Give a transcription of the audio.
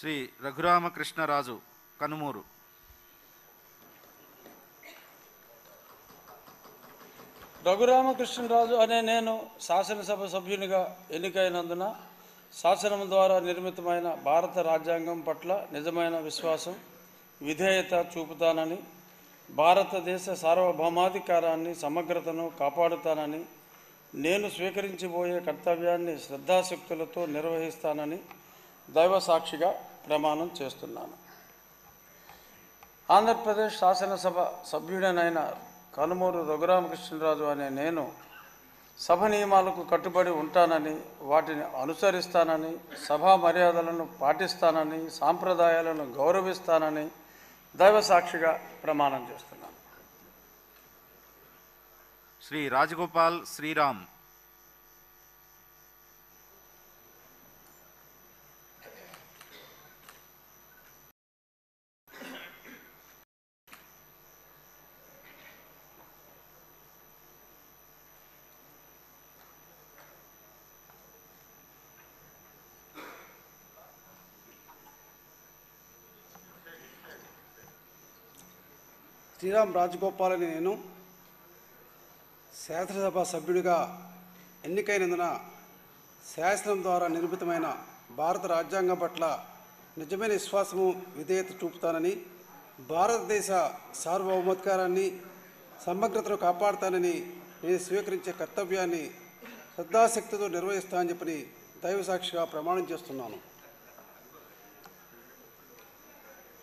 శ్రీ రఘురామకృష్ణరాజు కనుమూరు. రఘురామకృష్ణరాజు అనే నేను శాసనసభ సభ్యునిగా ఎన్నికైనందున శాసనం ద్వారా నిర్మితమైన భారత రాజ్యాంగం పట్ల నిజమైన విశ్వాసం, విధేయత చూపుతానని, భారతదేశ సార్వభౌమాధికారాన్ని, సమగ్రతను కాపాడుతానని, నేను స్వీకరించబోయే కర్తవ్యాన్ని శ్రద్ధాశక్తులతో నిర్వహిస్తానని దైవ సాక్షిగా ప్రమాణం చేస్తున్నాను. ఆంధ్రప్రదేశ్ శాసనసభ సభ్యుడనైన కనుమూరు రఘురామకృష్ణరాజు అనే నేను సభ నియమాలకు కట్టుబడి ఉంటానని, వాటిని అనుసరిస్తానని, సభా మర్యాదలను పాటిస్తానని, సాంప్రదాయాలను గౌరవిస్తానని దైవ సాక్షిగా ప్రమాణం చేస్తున్నాను. శ్రీ రాజగోపాల్ శ్రీరామ్. శ్రీరామ్ రాజగోపాల్ అని నేను శాసనసభ సభ్యుడిగా ఎన్నికైనందున శాసనం ద్వారా నిర్మితమైన భారత రాజ్యాంగం పట్ల నిజమైన విశ్వాసము, విధేయత చూపుతానని, భారతదేశ సార్వభౌమాధికారాన్ని, సమగ్రతను కాపాడుతానని, నేను స్వీకరించే కర్తవ్యాన్ని శ్రద్ధాశక్తితో నిర్వహిస్తానని చెప్పి దైవ సాక్షిగా ప్రమాణం చేస్తున్నాను.